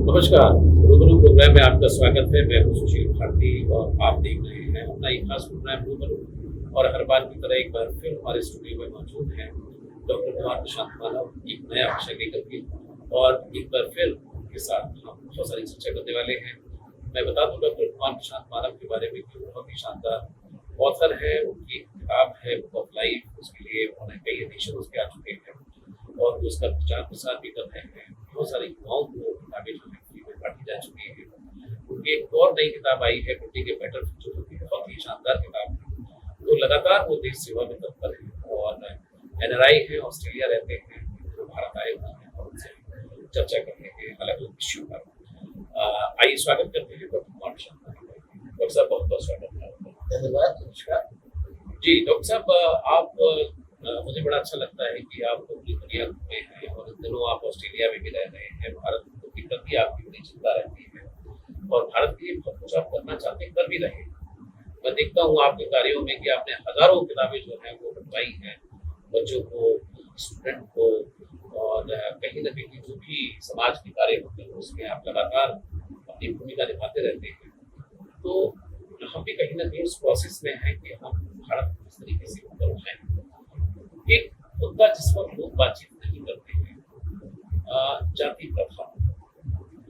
नमस्कार। रूबरू प्रोग्राम में आपका स्वागत है। मैं हूं सुशील भारती और आप देख रहे हैं अपना एक खास प्रोग्राम रूबरू। और हर बार की तरह एक बार फिर हमारे स्टूडियो में मौजूद हैं डॉक्टर कुमार प्रशांत मानव, एक नया विषय लेकर के, और एक बार फिर उनके साथ हम बहुत सारी चर्चा करने वाले हैं। मैं बता दूं डॉक्टर कुमार प्रशांत मानव के बारे में कि बहुत ही शानदार ऑथर है। उनकी किताब है बुक ऑफ लाइफ, उसके लिए उन्होंने कई एडिशन उसके आ चुके हैं और उसका प्रचार प्रसार भी कर रहे हैं। बहुत सारी युवाओं को किताबें जो है फ्री में बांटी जा चुकी है। उनकी एक और नई किताब आई है बुड्ढे के बेटर फ्यूचर, जो कि बहुत ही शानदार किताब है। वो लगातार वो देश सेवा में तत्पर है और एनआरआई है, ऑस्ट्रेलिया रहते हैं, वो भारत आए हुए हैं और उनसे चर्चा करने के अलग अलग विषयों पर। आइए स्वागत करते हैं डॉक्टर कुमार प्रशांत। डॉक्टर साहब बहुत बहुत स्वागत है। धन्यवाद। नमस्कार जी डॉक्टर साहब, आप मुझे बड़ा अच्छा लगता है कि आप पूरी दुनिया में हैं और इन दिनों आप ऑस्ट्रेलिया में भी रह रहे हैं। भारत के प्रति आपकी बड़ी चिंता रहती है और भारत के लिए बहुत कुछ आप करना चाहते हैं, कर भी रहे हैं। मैं देखता हूँ आपके कार्यों में कि आपने हजारों किताबें जो हैं वो बंटवाई हैं बच्चों को, स्टूडेंट को, और कहीं ना कहीं जो भी समाज के कार्य होते हैं उसमें आप लगातार अपनी भूमिका निभाते रहते हैं। तो हम भी कहीं ना कहीं उस प्रोसेस में हैं कि हम भारत को किस तरीके से ऊपर उठाएं। एक मुद्दा जिस पर लोग बातचीत नहीं करते हैं, जाति प्रथा।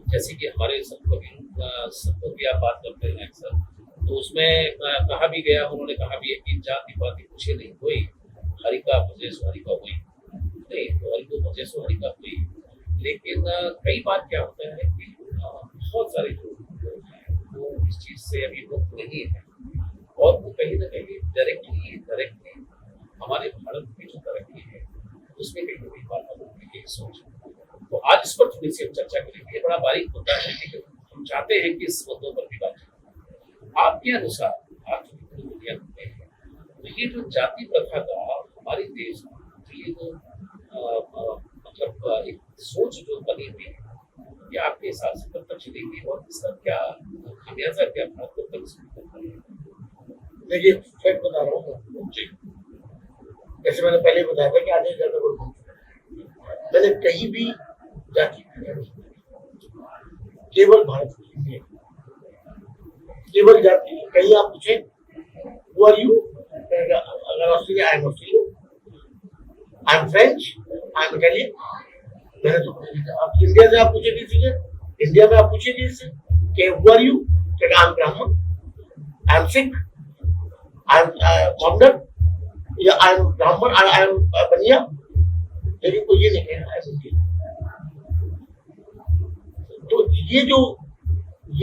जैसे कि हमारे सबको की आप बात करते हैं अक्सर, तो उसमें कहा भी गया, उन्होंने कहा भी है कि जाति पाति पूछे नहीं कोई, हरिका भजे सो हरिका हुई नहीं, तो हरिको भजे सो हरिका हुई। लेकिन कई बार क्या होता है कि बहुत सारे लोग हैं वो इस चीज से अभी मुक्त नहीं है और वो कहीं ना कहीं डायरेक्टली हमारे भारत की जो तरक्की है उसमें कहीं ना कहीं बाधा बनने की सोच है। तो आज इस पर थोड़ी सी हम चर्चा करेंगे। बड़ा बारीक मुद्दा है लेकिन हम चाहते हैं कि इस मुद्दों पर भी बात करें। आपके अनुसार आप जो पूरी दुनिया में हैं, तो ये जो जाति प्रथा का हमारे देश में तो ये जो मतलब एक सोच जो बनी हुई है, ये आपके हिसाब से कब तक चलेगी और इसका क्या खामियाजा क्या भारत को तक देखिए, फैक्ट बता रहा हूँ जी। जैसे मैंने पहले बताया था कि आधे ज्यादा बोल मैंने कहीं भी जाति केवल भारत की केवल जाति कहीं आप पूछे हु आर यू, अगर Australia I am Australian, I am French, I am Italian. मैंने तो आप इंडिया से आप पूछे किसी से, इंडिया में आप पूछे किसी से कि who are you, I am Brahmin, I am Sikh, I am modern, या I am Brahmin, I M बनिया, लेकिन कोई ये नहीं कहना है। तो ये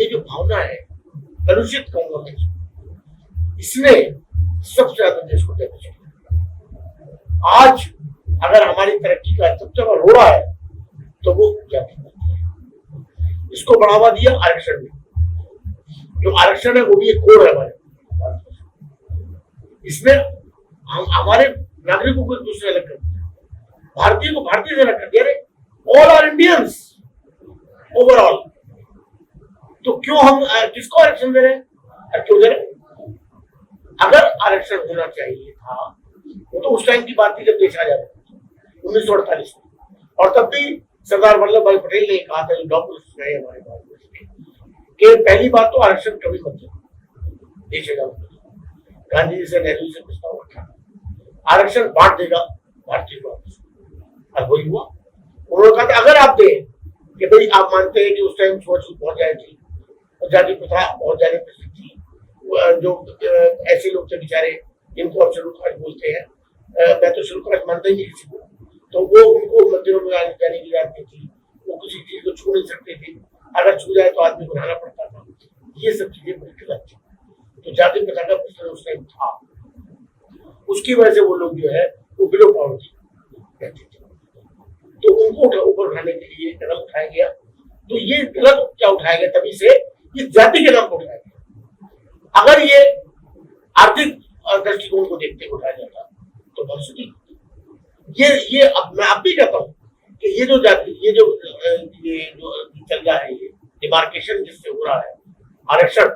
जो भावना है कलुषित कहूंगा मैं, इसने सबसे ज्यादा देश को डैमेज किया। आज अगर हमारी तरक्की का सबसे बड़ा रोड़ा है तो वो जाति है। इसको बढ़ावा दिया आरक्षण में। जो आरक्षण है वो भी एक कोर है हमारे। इसमें हम हमारे नागरिकों को एक दूसरे अलग कर दिया, भारतीय को भारतीय से अलग कर दिया। All are Indians overall. तो क्यों हम किसको आरक्षण दे रहे हैं, क्यों दे रहे हैं? अगर आरक्षण होना चाहिए था वो तो उस टाइम की बात थी जब देश आजाद था 1948 में, और तब भी सरदार वल्लभ भाई पटेल ने कहा था, जो डॉक्यूमेंट्स रहे हमारे भारत में, कि पहली बात तो आरक्षण कभी मत दो, देश आजाद। गांधी जी से नेहरू से प्रस्ताव रखा, आरक्षण बांट देगा भारतीय को, और वही हुआ। उन्होंने कहा था अगर आप दें कि भाई आप मानते हैं कि उस टाइम छुआछूत बहुत ज्यादा थी और जाति प्रथा बहुत ज्यादा प्रसिद्ध थी, जो ऐसे लोग थे बेचारे जिनको हम शेड्यूल कास्ट बोलते हैं, मैं तो शेड्यूल कास्ट मानता ही नहीं किसी को, तो वो उनको मंदिरों में आने जाने की इजाजत नहीं थी, वो किसी चीज को छू नहीं सकते थे, अगर छू जाए तो आदमी को नहाना पड़ता था। ये सब चीजें बड़ी गलत थी। तो जाति प्रथा का प्रश्न उस टाइम था, उसकी वजह से वो लोग जो है वो बिलो पॉवर्टी रहते थे, तो उनको ऊपर उठाने के लिए कदम उठाया गया। तो ये कदम क्या उठाया गया, तभी से ये जाति के नाम पर उठाया गया। अगर ये आर्थिक दृष्टिकोण को देखते हुए उठाया जाता तो बहुत सुधी। ये अब मैं अब भी कहता हूँ कि ये जो जाति ये जो चल रहा है, ये डिमार्केशन जिससे हो रहा है आरक्षण,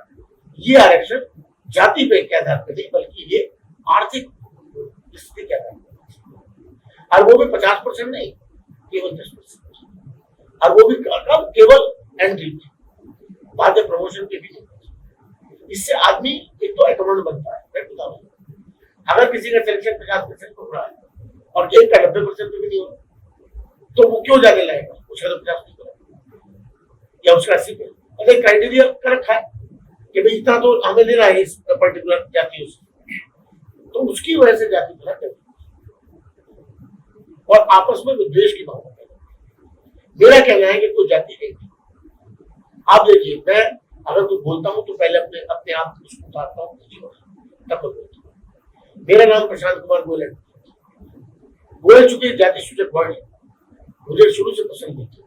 ये आरक्षण जाति पे के आधार पर नहीं बल्कि ये आर्थिक स्थिति के आधार पर, और वो भी 50% नहीं, केवल 10%, और वो भी कब केवल एंट्री में, बाद में प्रमोशन के भी। इससे आदमी एक तो अकाउंटेंट बनता है। मैं बता रहा हूं, अगर किसी का सिलेक्शन 50% हो रहा है और एक का 90% भी नहीं हो रहा, तो वो क्यों जाने लाएगा? उसका तो 50 या उसका 80 अगर क्राइटेरिया कर रखा है कि भाई इतना तो हमें लेना है इस पर्टिकुलर जाति से, तो उसकी वजह से जाति प्रथा करती और आपस में विद्वेष की भावना पैदा। मेरा कहना है कि कोई जाति नहीं। आप देखिए, मैं अगर कोई बोलता हूं तो पहले अपने अपने आप उसको उतारता हूं, तब बोलता हूं। मेरा नाम प्रशांत कुमार गोयल है। गोयल चुके जाति सूचक वर्ड मुझे शुरू से पसंद नहीं थी।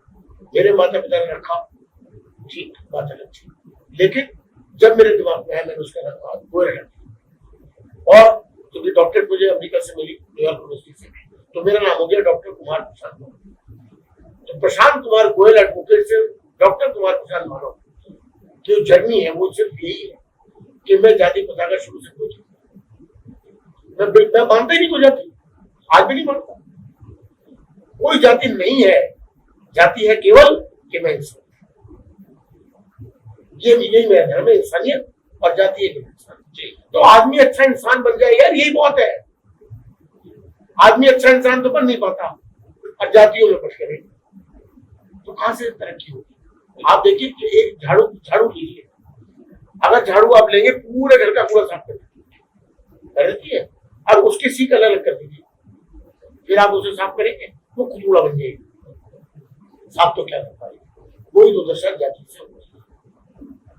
मेरे माता पिता ने रखा, ठीक, बात अलग थी, लेकिन जब मेरे दिमाग में है मैंने उसका नाम गोयल रखा। और क्योंकि डॉक्टरेट मुझे अमेरिका से मिली, न्यूयॉर्क यूनिवर्सिटी से, तो मेरा नाम हो गया डॉक्टर कुमार प्रशांत गोयल। तो प्रशांत कुमार गोयल एडवोकेट से डॉक्टर कुमार प्रशांत मानो जो जर्नी है वो सिर्फ यही है कि मैं जाति प्रथा का शुरू से कोई मैं मानता ही नहीं कोई जाति, आज भी नहीं मानता। कोई जाति नहीं है, जाति है केवल कि मैं इंसान। ये यही मेरा धर्म है, इंसानियत, और जाति है इंसान। तो आदमी अच्छा इंसान बन जाए यार, यही बहुत है। आदमी अच्छा इंसान तो बन नहीं पाता और जातियों में बच करे, तो कहां से तरक्की होगी? आप देखिए कि एक झाड़ू लीजिए, अगर झाड़ू आप लेंगे पूरे घर का कूड़ा साफ कर देती है, अब उसके सीक अलग कर दीजिए, फिर आप उसे साफ करेंगे वो कूड़ा बन जाएगी। साफ तो क्या कर पाएगी? वही तो दशा जाति से होगी।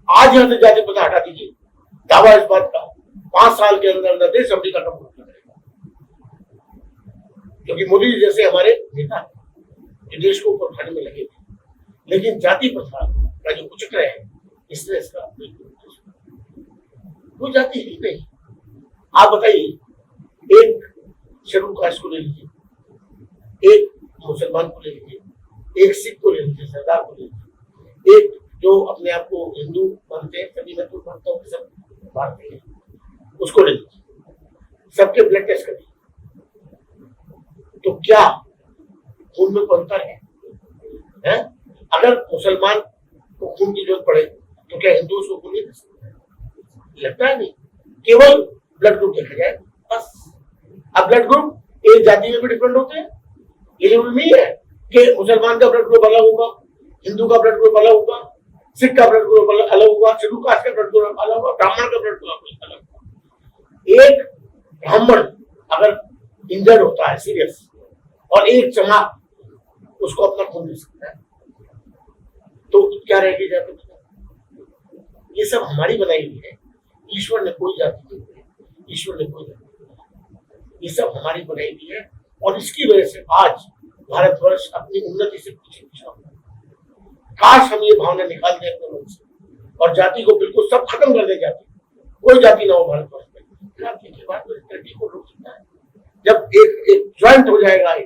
आज यहां से जाति प्रथा हटा दीजिए, दावा इस बात का 5 साल के अंदर देश अमेरिका का मुक्त करेगा, क्योंकि मोदी जी जैसे हमारे नेता जो देश को ऊपर उठाने में लगे थे। लेकिन जाति प्रथा का जो कुचक रहे हैं, इसने इसका वो जाति ही नहीं। आप बताइए, एक शेड्यूल कास्ट को ले लीजिए, एक मुसलमान को ले लीजिए, एक सिख को ले लीजिए, सरदार को ले लीजिए, एक जो अपने आप को हिंदू मानते हैं, सभी मैं तो मानता हूँ कि सब भारतीय हैं, उसको ले लीजिए, सबके ब्लड टेस्ट करिए, तो क्या खून में कोई अंतर है? अगर मुसलमान को खून की जरूरत पड़े तो क्या हिंदू उसको खून नहीं दे सकते? लगता है नहीं, केवल ब्लड ग्रुप देखा जाए बस। अब ब्लड ग्रुप एक जाति में भी डिफरेंट होते हैं, ये जरूरी नहीं है कि मुसलमान का ब्लड ग्रुप अलग होगा, हिंदू का ब्लड ग्रुप अलग होगा, सिख का ब्लड ग्रुप अलग होगा, शेड्यूल कास्ट का ब्लड ग्रुप अलग होगा, ब्राह्मण का ब्लड ग्रुप अलग होगा। एक ब्राह्मण अगर इंजर्ड होता है सीरियस, और एक चमार उसको अपना खून दे सकता है, तो क्या रहेगी जाति? ये सब हमारी बनाई हुई है। ईश्वर ने कोई जाति नहीं दी, ईश्वर ने कोई जाति नहीं, ये सब हमारी बनाई हुई है। और इसकी वजह से आज भारतवर्ष अपनी उन्नति से पीछे पिछड़ा हुआ है। काश हम ये भावना निकाल दें अपने मन से और जाति को बिल्कुल सब खत्म कर दे, जाति कोई जाति ना हो भारतवर्ष में, जाति के बाद तरक्की को रोक सकता है। जब एक ज्वाइंट हो जाएगा,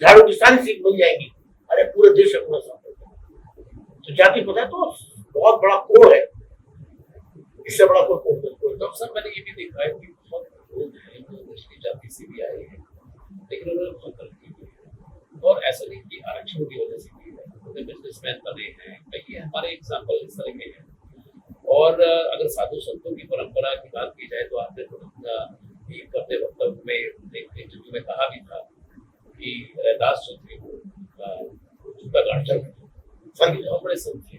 झाड़ू की सारी सीख मिल जाएंगी, अरे पूरे देश का पूरा साफ हो जाएगा। तो जाति प्रथा तो बहुत बड़ा कोड़ है, इससे बड़ा कोई कोड़ नहीं। डॉक्टर साहब, मैंने ये भी देखा है कि बहुत लोग हैं जो दूसरी जाति से भी आए हैं, लेकिन उन्होंने बहुत तरक्की की है, और ऐसा नहीं कि आरक्षण की वजह से की है, उन्हें बिजनेसमैन बने हैं, कई हमारे एग्जाम्पल इस तरह के हैं। और अगर साधु संतों की परंपरा की बात की जाए तो आपने एक अपने वक्तव्य में एक इंटरव्यू में कहा भी था कि रैदास जो थे वो जूता गाड़ बहुत बड़े संत थे।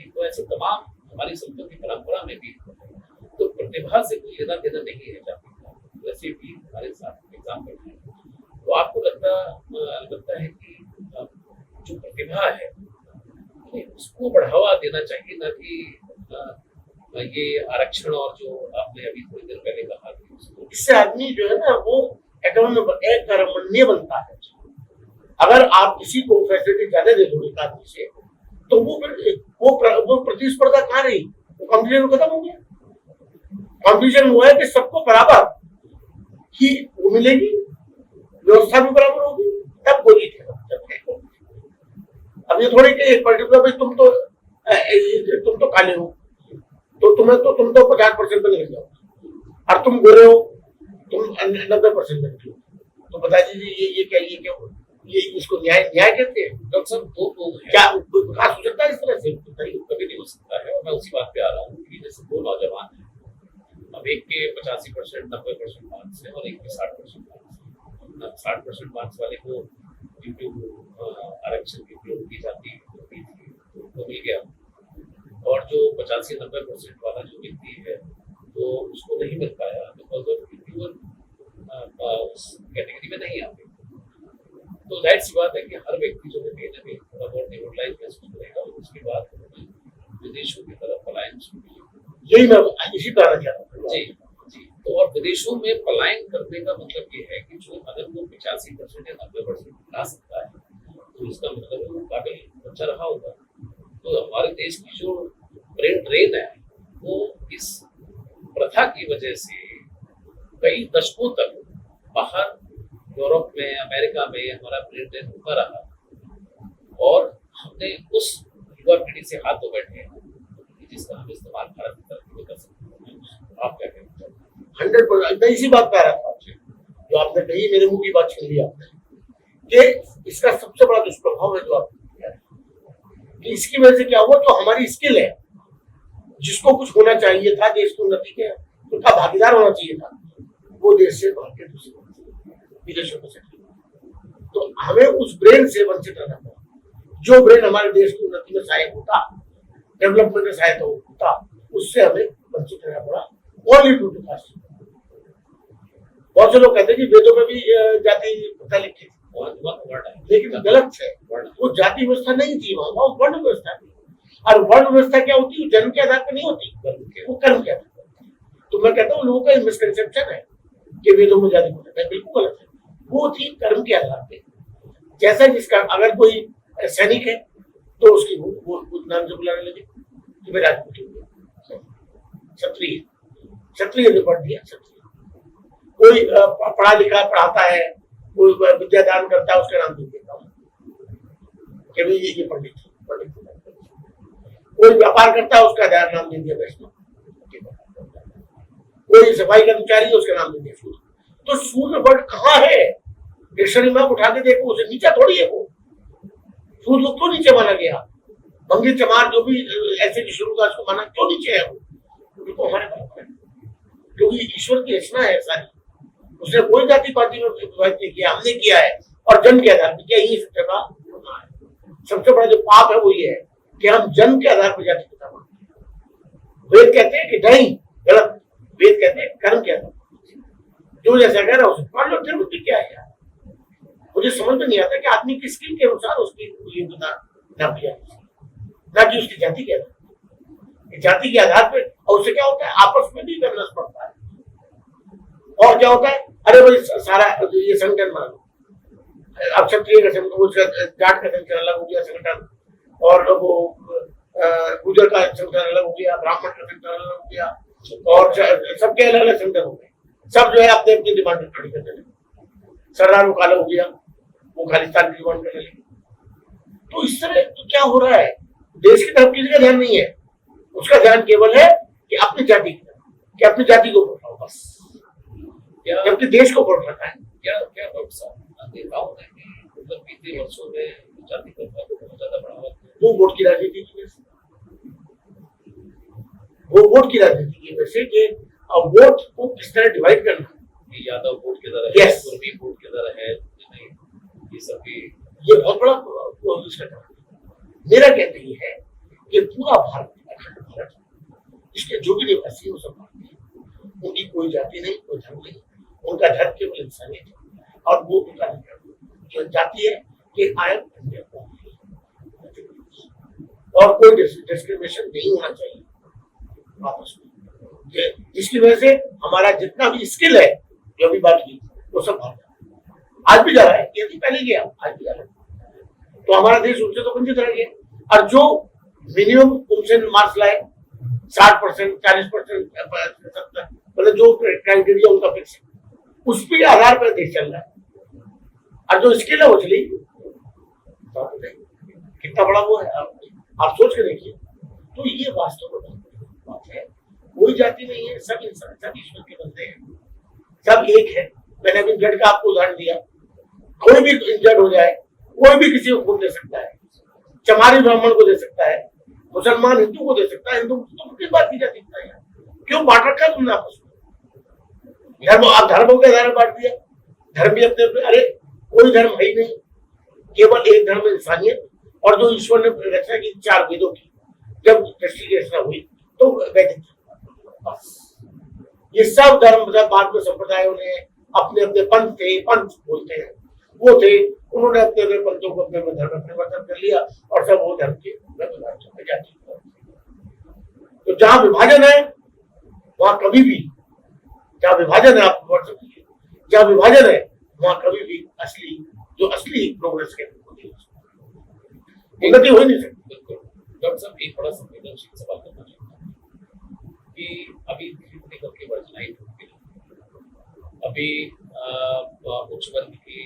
तो ऐसे तमाम हमारी संतों की परंपरा में भी तो प्रतिभा से कोई लेना देना नहीं है जाति का, वैसे भी हमारे साथ एग्जाम्पल है। तो आपको लगता है कि जो प्रतिभा है उसको बढ़ावा देना चाहिए, ना कि ये आरक्षण और जो आपने अभी थोड़ी देर पहले कहा कि उसको, इससे आदमी जो है ना वो कर्मण्य बनता है। अगर आप किसी को फैसिलिटी ज्यादा दे दो एक आदमी से, तो वो प्रतिस्पर्धा कहाँ रही? वो कॉम्पिटिशन खत्म हो गया। कॉम्पिटिशन हुआ है कि सबको बराबर ही वो मिलेगी, व्यवस्था भी बराबर होगी, तब कोई जीतेगा। अब ये थोड़ी कि एक पर्टिकुलर भाई तुम तो काले हो तो तुम तो 50% पे निकल जाओ, और तुम गोरे हो तुम 90% पे निकलो, तो बता दीजिए ये क्या ये इसको न्याय न्याय कहते हैं? डॉक्टर साहब दो लोग हैं, क्या विकास हो सकता है इस तरह से? नहीं कभी नहीं हो सकता है। और मैं उसी बात पे आ रहा हूँ कि जैसे दो नौजवान हैं, अब एक के 85% 90% मार्क्स है और एक के 60% मार्क्स है। 60% मार्क्स वाले को ड्यू टू आरक्षण की प्रयोग की जाती थी तो मिल गया, और जो 85-90% वाला जो व्यक्ति है तो उसको नहीं मिल पाया बिकॉज ऑफ प्योर कैटेगरी में नहीं आते। तो जाहिर सी बात है कि हर व्यक्ति जो है कहीं ना कहीं थोड़ा बहुत डिमोरलाइज महसूस करेगा और उसके बाद विदेशों की तरफ पलायन शुरू होगा। यही मैं इसी तरह चाहता हूँ। जी जी। तो और विदेशों में पलायन करने का मतलब ये है कि जो अगर वो 85% या 90% ला सकता है तो इसका मतलब वो काबिल बच्चा रहा होगा। तो हमारे देश की जो ब्रेन ड्रेन है वो इस प्रथा की वजह से कई दशकों तक बाहर यूरोप में अमेरिका में हमारा ब्रेन ड्रेन होता रहा और हमने उस युवा पीढ़ी से हाथ धो बैठे हैं कि जिसका हम इस्तेमाल भारत की तरफ में कर सकते हैं। आप क्या कहना चाहते हैं? 100% मैं इसी बात पे आ रहा था आपसे, जो आपने कही मेरे मुंह की बात छीन ली आपने, कि इसका सबसे बड़ा दुष्प्रभाव है जो आपने किया है कि इसकी वजह से क्या हुआ, जो हमारी स्किल है, जिसको कुछ होना चाहिए था देश की उन्नति के, उसका भागीदार होना चाहिए था, वो देश से भाग के दूसरे विदेशों में सेटल हुआ। तो हमें उस ब्रेन से वंचित रहना पड़ा, जो ब्रेन हमारे देश की उन्नति में सहायक होता, डेवलपमेंट में सहायता होता, उससे हमें वंचित रहना पड़ा। Only to caste. बहुत से लोग कहते हैं कि वेदों में भी जाति प्रथा लिखी थी, लेकिन गलत है। वो जाति व्यवस्था नहीं थी, वहां वर्ण व्यवस्था थी। और वर्ण व्यवस्था क्या होती है? जन्म के आधार पर नहीं होती, वो कर्म के आधार पर। तो मैं कहता हूँ लोगों का मिसकंसेप्शन है कि वेदों में जाति प्रथा है, बिल्कुल गलत है। वो थी कर्म के आधार पे। जैसा जिसका अगर कोई सैनिक है तो उसकी वो नाम से बुलाने लगे कि मैं राजपूत हूँ, क्षत्रिय, क्षत्रिय ने पढ़ दिया क्षत्रिय। कोई पढ़ा लिखा पढ़ाता है, कोई विद्यादान करता है, उसका नाम दे देता हूँ कि भाई ये पंडित पंडित। कोई व्यापार करता है, उसका नाम दे दिया वैष्णव। कोई सफाई कर्मचारी है, उसका नाम दे दिया सूर्य। तो सूर्य वर्ड कहाँ है? डिक्शनरी में उठा के देखो, उसे नीचे थोड़ी है वो। सूर्य क्यों नीचे माना गया? भंगी चमार जो भी ऐसे की शुरू का उसको माना क्यों नीचे है वो? तो हमारे बराबर है, क्योंकि ईश्वर की रचना है सारी। उसने कोई जाति पाति में विभाजित नहीं किया, हमने किया है। और जन्म के आधार पर किया, यही सबसे बड़ा सबसे बड़ा जो पाप है वो ये है कि हम जन्म के आधार पर जाति पिता मानते हैं। वेद कहते हैं कि नहीं, गलत। वेद कहते हैं कर्म के आधार पर। जो जैसा कह रहा है उसे मान लो। फिर क्या है यार? मुझे समझ में नहीं आता कि आदमी की स्किल के अनुसार उसकी योग्यता नापी जाती है, ना कि उसकी जाति के आधार पर। जाति के आधार पर और उससे क्या होता है? आपस में भी करना पड़ता है। और क्या होता है? अरे भाई सारा ये संगठन मान लो, अब क्षत्रिय का संगठन, जाट का संगठन अलग हो गया संगठन, और वो गुजर का संगठन अलग हो गया, ब्राह्मण का संगठन अलग हो गया, और सबके अलग अलग संगठन हो गए। सब जो है अपने अपनी डिमांड खड़ी करने लगे। सरदार काला हो गया, वो खालिस्तान की डिमांड करने लगे। तो इस तरह तो क्या हो रहा है? देश की तरफ किसी का ध्यान नहीं है, उसका ध्यान केवल है कि अपनी जाति कि अपनी जाति को बढ़ाओ बस, जबकि देश को बढ़ रहा है। क्या क्या डॉक्टर साहब नेताओं ने मतलब बीते वर्षों में जाति प्रथा को बहुत ज्यादा बढ़ावा दिया? वो वोट की राजनीति की वजह से, वो वोट की राजनीति की वजह से कि वोट को किस तरह डिवाइड करना। यादव वोट की तरह है, कुर्मी वोट की तरह है, ये सब भी ये बहुत बड़ा मेरा कहना ये है कि पूरा भारत, अखंड भारत, इसके जो भी निवासी वो सब भारतीय हैं। उनकी कोई जाति नहीं, कोई धर्म नहीं, उनका धर्म केवल इंसानियत है। और वो उनका जो जाति है कि आई एम इंडिया, और कोई डिस्क्रिमिनेशन नहीं होना चाहिए आपस में, जिसकी वजह से हमारा जितना भी स्किल है, जो भी बात की, वो सब भाग आज भी जा रहा है, ये भी पहले गया, आज भी जा रहा है। तो हमारा देश उनसे तो वंचित रह गया। और जो मिनिमम उनसे मार्क्स लाए 60%, 40%, मतलब जो क्राइटेरिया उनका फिक्स है, उसके आधार पर देश चल रहा है। और जो स्किल है वो चली कितना बड़ा वो है, आप सोच के देखिए। तो ये वास्तव में बात है, कोई जाति नहीं है, सब इंसान, सब ईश्वर के बंदे हैं, सब एक है। मैंने अभी ब्लड का आपको उदाहरण दिया कोई भी इंजर्ड हो जाए, कोई भी किसी को खून दे सकता है, चमारी ब्राह्मण को दे सकता है, मुसलमान हिंदू को दे सकता है, हिंदू मुसलमान की बात की जा सकता है। क्यों बांट रखा तुमने आपस में? धर्म, आप धर्मों के आधार बांट दिया। धर्म भी अपने अपने, अरे कोई धर्म है ही नहीं, केवल एक धर्म इंसानियत, और जो ईश्वर ने रचना की 4 वेदों की, जब सृष्टि की रचना हुई तो वैदिक, ये सब धर्म बाद में संप्रदायों ने अपने अपने पंथ थे, पंथ बोलते हैं वो थे, उन्होंने अपने अपने पंथों को अपने धर्म में परिवर्तन कर लिया और सब वो धर्म के जाति। तो जहां विभाजन है वहां कभी भी, जहां विभाजन है, आप वर्ड समझिए, जहां विभाजन है वहां कभी भी असली, जो असली प्रोग्रेस के उन्नति हो ही नहीं सकती। बिल्कुल। डॉक्टर साहब, एक बड़ा संवेदनशील सवाल करना चाहता हूँ कि अभी धीरे धीरे करके वर्जनाइज हो गई, अभी उच्च वर्ग की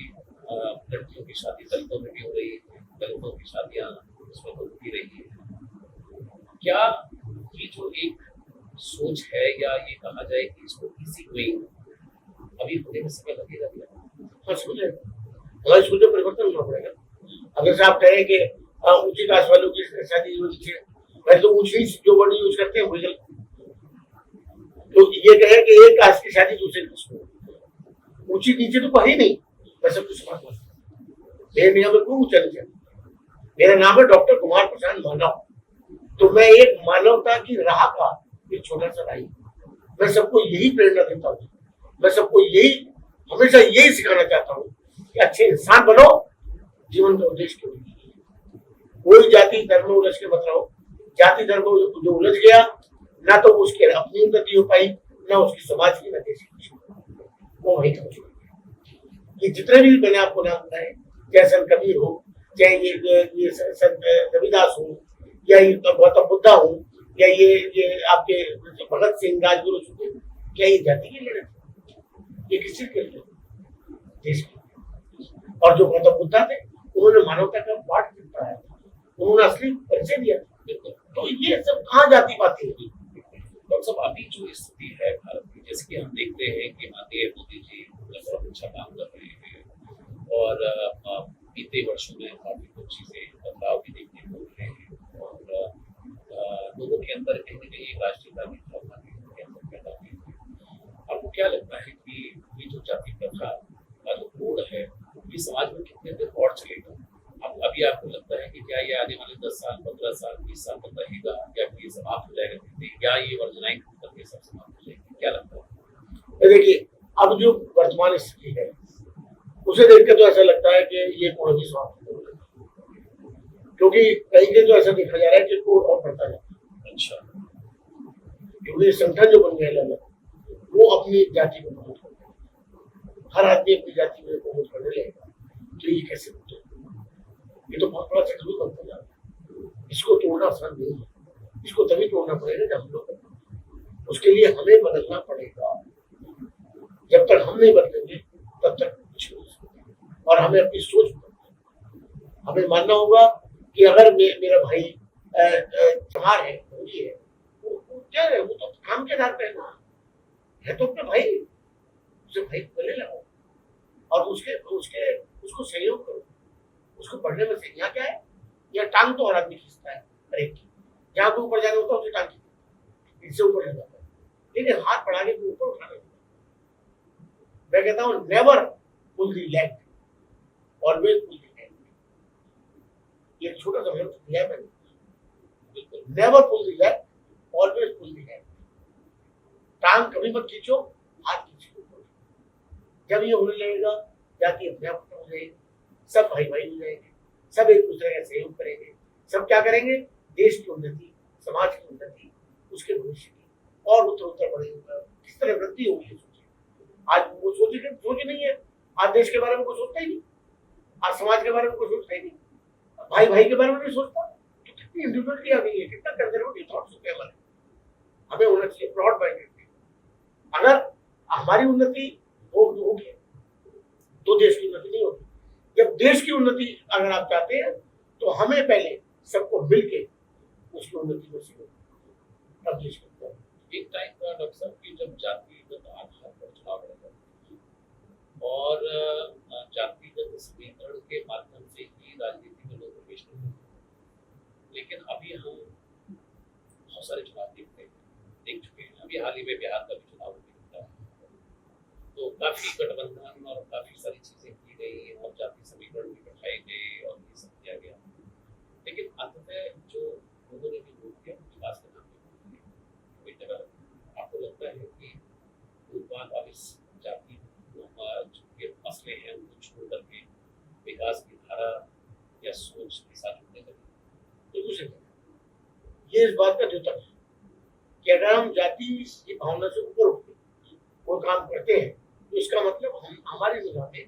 लड़कियों की शादी दलितों में भी हो रही है, दलितों की शादियां उसमें हो भी रही है। क्या ये जो एक सोच है, या ये कहा जाए कि इसको किसी कोई अभी होने में समय लगेगा क्या? हाँ, सोचे हमारी सोच में परिवर्तन होना पड़ेगा। अगर से आप कहें कि ऊंची कास्ट वालों की शादी मैं तो ऊंची जो वर्ड यूज करते हैं वही गलत। तो ये कहे कि एक कास्ट की शादी दूसरे कास्ट में, ऊंची नीचे तो कहीं नहीं, मैं सब कुछ समझ मेरे यहाँ में कोई ऊंचा नीचा, मेरा नाम है डॉक्टर कुमार प्रशांत मानव, तो मैं एक मानवता की राह का एक छोटा सा भाई, मैं सबको यही प्रेरणा देता हूँ, मैं सबको यही हमेशा यही सिखाना चाहता हूँ कि अच्छे इंसान बनो, जीवन का उद्देश्य क्यों नहीं। कोई जाति धर्म उलझ के मत रहो, जाति धर्म जो उलझ गया ना तो उसके अपनी उन्नति हो पाई, ना उसकी समाज की, ना देश की, वो वही कमजोर। ये जितने भी मैंने आपको नाम बताए, चाहे संत कबीर हो, चाहे ये संत रविदास हो, या ये गौतम बुद्धा हो, या ये आपके भगत सिंह, राजगुरु, क्या ये जाति के लिए, ये किसी के लिए, देश के। और जो गौतम बुद्धा थे उन्होंने मानवता का पाठ दिखाया, उन्होंने असली परिचय दिया। तो ये सब कहाँ जाति पाती है? डॉक्टर साहब, अभी जो स्थिति है भारत की, जैसे कि हम देखते हैं कि माननीय मोदी जी बहुत अच्छा काम कर रहे हैं, और बीते वर्षों में काफी कुछ चीजें बदलाव भी देखने को मिले हैं, और लोगों के अंदर कहीं ना कहीं राष्ट्रीयता की भावना भी पैदा हुई है। आपको क्या लगता है कि ये जो जाति प्रथा का जो कोड है ये समाज में कितने देर और चलेगा? अभी आपको लगता है कि क्या ये आने वाले 10 साल, 15 साल, 20 साल तक रहेगा, या ये समाप्त हो जाएगा, या ये वर्जनाइज करके सब समाप्त हो जाएगी? क्या लगता है? देखिए, अब जो वर्तमान स्थिति है उसे देख के तो ऐसा लगता है कि ये कोड भी समाप्त हो गया, क्योंकि कहीं के तो ऐसा देखा जा रहा है कि कोड और बढ़ता जाता है। अच्छा, क्योंकि संगठन जो बन गया है वो अपनी जाति को प्रमोट करता है, हर आदमी अपनी जाति में प्रमोट करने लगेगा, तो ये कैसे होता है? ये तो बहुत बड़ा चक्र बनता जा रहा है, इसको तोड़ना आसान नहीं है, इसको तभी तोड़ना पड़ेगा जब हम लोग, उसके लिए हमें बदलना पड़ेगा। जब तक हम नहीं बदलेंगे तब तक कुछ नहीं सकता, और हमें अपनी सोच बदलना, हमें मानना होगा कि अगर मेरा भाई चमार है, मोदी है, वो क्या है, वो तो काम के आधार पर है तो अपना भाई, उसे भाई गले लगाओ और उसको सहयोग करो, उसको पढ़ने में से। यहाँ क्या है, यहाँ टांग तो हर आदमी खींचता है, हर एक की, जहाँ पे ऊपर जाना होता है उसे टांग खींचता है, इससे ऊपर ले जाता है, लेकिन हाथ बढ़ा के ऊपर उठाना। मैं कहता हूँ never pull the leg, always pull the hand. ये छोटा सा मंत्र दिया मैंने, never pull the leg, always pull the hand. टांग कभी मत खींचो, हाथ खींचो। जब ये होने लगेगा जाति अपने आप हो जाएगी, सब भाई भाई हो जाएंगे, सब एक दूसरे का सहयोग करेंगे, सब क्या करेंगे, देश की उन्नति, समाज की उन्नति, उसके भविष्य की और उत्तर बढ़ेगा। किस तरह वृद्धि होगी सोचिए। आज वो सोच नहीं है, आज देश के बारे में कोई सोचता ही नहीं, आज समाज के बारे में कोई सोचता ही नहीं, भाई भाई के बारे में नहीं सोचता। तो कितनी इंडिविजुअलिटी आ गई है, कितना कंजर्वेटिव थॉट्स होते हैं हमारे। हमें होना चाहिए ब्रॉड माइंडेड। अगर हमारी उन्नति होगी तो देश की उन्नति नहीं होगी। जब देश की उन्नति अगर आप चाहते हैं तो हमें पहले सबको मिलके उसकी उन्नति को सीखो, तब देश की। एक टाइम था डॉक्टर साहब की जब जातिगत आधार पर चुनाव लड़ा और जातिगत समीकरण के माध्यम से ही राजनीति में लोग प्रवेश करते हैं, लेकिन अभी हम बहुत सारे चुनाव देख चुके हैं। अभी हाल ही में बिहार का भी चुनाव हुआ, तो काफी गठबंधन और काफी सारी चीजें की गई और जाति समीकरण भी बैठाए गए और ये सब किया गया, लेकिन अंततः जो लोगों ने भी वोट किया विकास के नाम पे कोई जगह आपको लगता है कि लोग अब इस जाति के मसले हैं उनको छोड़ करके विकास की धारा या सोच के साथ जुड़ने लगे? बिल्कुल सही। ये इस बात का द्योतक है कि अगर हम जाति की भावना से ऊपर उठ के वो काम करते हैं तो इसका मतलब हम हमारी निगाह में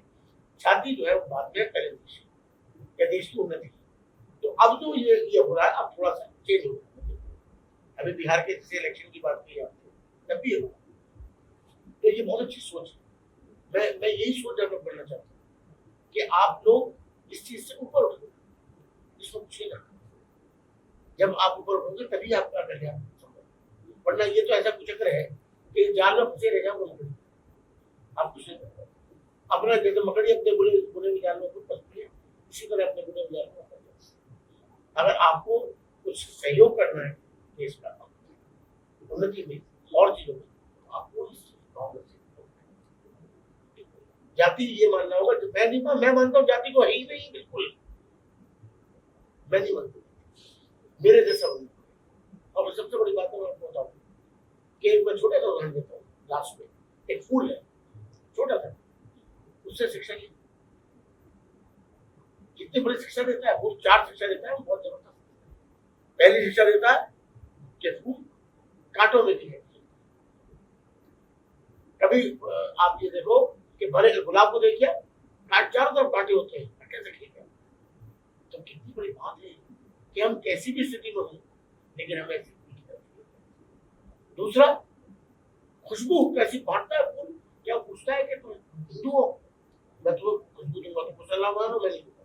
जाति जो है वो बाद में पहले देश या देश की उन्नति। तो अब जो ये हो रहा है अब थोड़ा सा चेंज हो रहा है। अभी बिहार के जैसे इलेक्शन की बात की आपने तब भी हुआ, तो ये बहुत अच्छी सोच है। मैं यही सोच डेवलप करना चाहता हूँ कि आप लोग इस चीज से ऊपर उठो, इसमें कुछ नहीं रखा। जब आप ऊपर उठोगे तभी आपका कल्याण संभव, वरना ये तो ऐसा कुछ चक्र है कि जाल में फंसे रह जाओगे मकड़ी, आप कुछ नहीं कर। अपना जैसे मकड़ी अपने बुने हुए जाल में खुद फंसती है, इसी तरह अपने बुने हुए जाल में फंस जाए। अगर आपको कुछ सहयोग करना है देश का उन्नति में और चीजों में, आपको इस भावना से जाति ये मानना होगा। जो मैं मानता हूँ जाति को है ही नहीं, बिल्कुल मैं नहीं मानता मेरे जैसा बंदा। और सबसे बड़ी बात मैं आपको बताऊँ कि मैं छोटा सा उदाहरण देता हूँ। लास्ट में एक फूल है, छोटा था, उससे शिक्षा ली। कितनी बड़ी शिक्षा देता है फूल, 4 शिक्षा देता है वो, बहुत जबरदस्त। पहली शिक्षा देता है कि फूल कांटों में भी है। कभी आप ये देखो कि भले गुलाब को देखिए, चारों तरफ कांटे होते हैं, कैसे खिलते हैं। तो कितनी बड़ी बात है कि हम कैसी भी स्थिति में हो लेकिन हमें ऐसी फूल की तरफ। दूसरा, खुशबू कैसी बांटता है फूल, क्या पूछता है कि तुम हिंदू हो, मैं तुम्हें खुशबू दूंगा, तुम मुसलमान हो मैं नहीं दूंगा,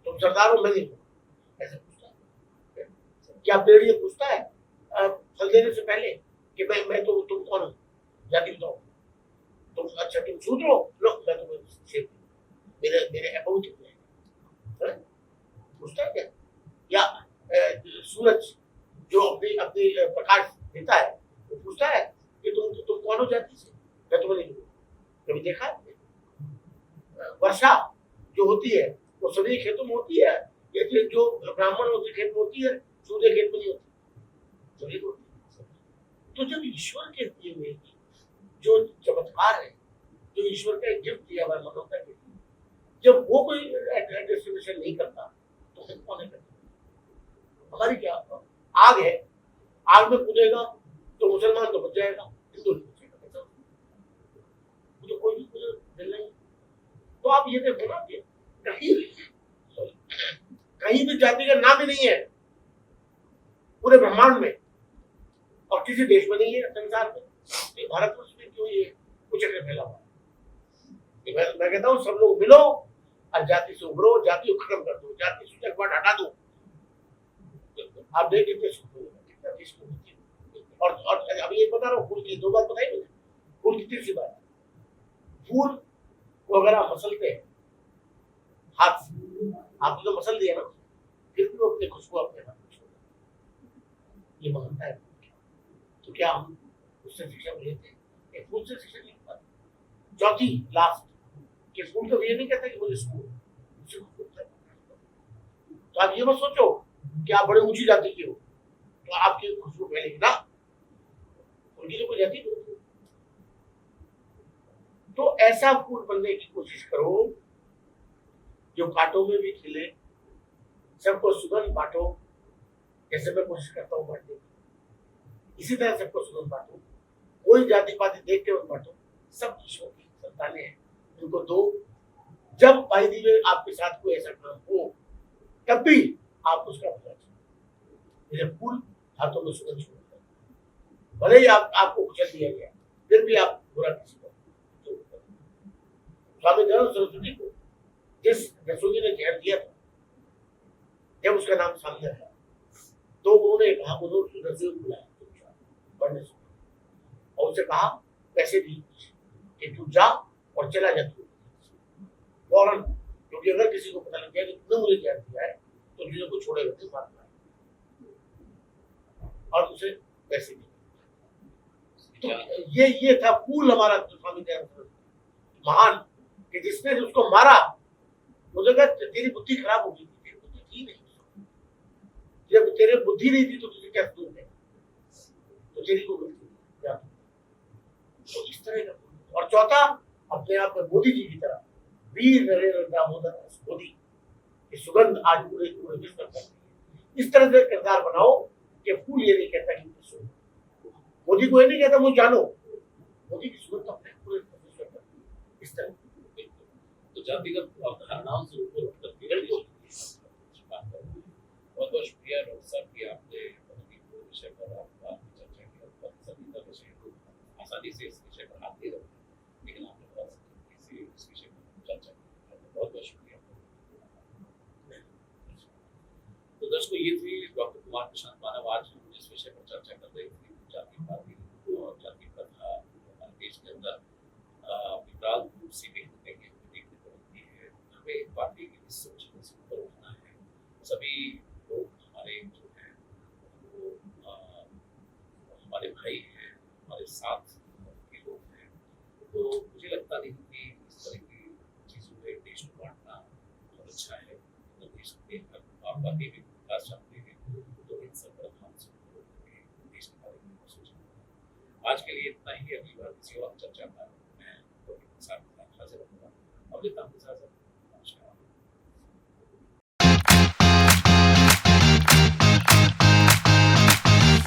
तुम सरदार हो मैं नहीं दूंगा, ऐसे पूछता है। क्या पेड़ ये पूछता है फल देने से पहले कि मैं तो तुम कौन हो, जाति बताओ, तुम अच्छा तुम शूद्र हो, लो मैं तुम्हें सेब मेरे मेरे अबाउट कितने हैं, पूछता है क्या? या सूरज जो अपनी अपनी प्रकाश देता है वो पूछता है कि तुम कौन हो जाति से, मैं तुम्हें नहीं दूंगा। कभी देखा है? वर्षा जो होती है वो सभी खेतों में होती है, या जो ब्राह्मण होते खेत में होती है, सूर्य खेत में नहीं होती, सभी होती है। तो जब ईश्वर के दिए हुए जो चमत्कार है, जो ईश्वर का एक गिफ्ट दिया हुआ है मानवता के लिए, जब वो कोई डिस्ट्रीब्यूशन नहीं करता तो हम कौन है करता? हमारी क्या आग है, आग में कूदेगा तो मुसलमान तो बच जाएगा, हिंदू नहीं बचेगा, मुझे कोई भी मिल नहीं। तो आप ये देखो ना कि कहीं भी जाति का नाम ही नहीं है पूरे ब्रह्मांड में, और किसी देश में नहीं है संसार में। भारतवर्ष में क्यों ये कुछ फैला हुआ है? मैं कहता हूँ सब लोग मिलो और जाति से उभरो, जाति को खत्म कर दो, जाति सूचक वर्ड हटा दो, आप देख कितने सुख कितना देश में। और अभी ये बता रहा हूँ, फूल की 2 बात बताई मुझे। फूल की तीसरी बात, फूल को अगर आप मसलते हैं हाथ से, आपने तो मसल दिया ना, फिर भी वो अपनी खुशबू अपने हाथ में छोड़, ये मानता है। तो क्या हम उससे शिक्षा लेते हैं? एक फूल से शिक्षा नहीं पाते। चौथी लास्ट कि फूल तो ये नहीं कहता कि मुझे सुकून, तो आप ये मत सोचो कि आप बड़े ऊंची जाति के हो तो आपकी खुशबू फैलेगी ना, उनकी तो कोई जाति नहीं। तो ऐसा फूल बनने की कोशिश करो जो कांटों में भी खिले, सबको सुगंध बांटो, जैसे मैं कोशिश करता हूँ बांटने की, इसी तरह सबको सुगंध बांटो। कोई जाति पाति देख के मत बांटो, सब ईश्वर की संतानें हैं, उनको दो। जब भाई दिवे आपके साथ कोई ऐसा काम हो तब भी आप उसका भला चाहो। जैसे फूल हाथों में सुगंध छोड़ता है, भले ही आपको कुचल दिया गया फिर भी आप बुरा किसी को। स्वामी दयानंद सरस्वती को जिस रसोई ने जहर दिया था, जब उसका नाम सामने आया तो उन्होंने कहा, उन्होंने रसोई को बुलाया पढ़ने से, और उसे कहा पैसे भी कि तू जा और चला जा, तू फौरन, क्योंकि अगर किसी को पता लग गया कि तुमने मुझे गैस दिया है तो चीजों को छोड़ेगा नहीं, मारना है और उसे पैसे नहीं। तो ये था कूल हमारा स्वामी दयानंद महान, कि जिसने उसको मारा मुझे कहा तेरी बुद्धि खराब हो गई थी, तेरी बुद्धि थी नहीं, जब तेरे बुद्धि नहीं थी तो तुझे क्या दूर है, तो तेरी को गलती क्या। तो इस तरह का। और चौथा, अपने आप में मोदी जी की तरह वीर नरेंद्र दामोदर दास मोदी की सुगंध आज पूरे पूरे विश्व में फैल रही है। इस तरह से किरदार बनाओ कि फूल ये नहीं कहता कि मोदी को ये नहीं कहता मुझे जानो, मोदी की सुगंध अपने पूरे विश्व में, इस तरह। तो जातिगत अवधारणाओं से ऊपर उठकर के बहुत बहुत शुक्रिया डॉक्टर साहब कि आपने विषय पर चर्चा की और सभी का विषय आसानी से इस विषय पर आते रहे, लेकिन आपने बहुत से इस विषय पर चर्चा की, बहुत बहुत शुक्रिया। तो दर्शकों, ये थी डॉक्टर कुमार प्रशांत मानव। आज हम जिस विषय पर चर्चा कर रहे थे जातिवादी और जाति प्रथा हमारे देश के अंदर विकराल रूप से भी देखने को मिलती है। हमें बात ये इस सोचने से ऊपर उठना है। सभी लोग हमारे जो हैं वो हमारे भाई हैं, हमारे साथ के लोग हैं। तो मुझे लगता नहीं कि इस तरह की चीज़ों में देश को बांटना बहुत अच्छा है। तो देश में आप बातें भी विकास चाहते हैं तो इन सब प्रधान से देश के बारे में सोचें। आज के लिए इतना ही। अगली बार किसी और चर्चा में मैं आपके साथ हाजिर रहूँगा। अभी तक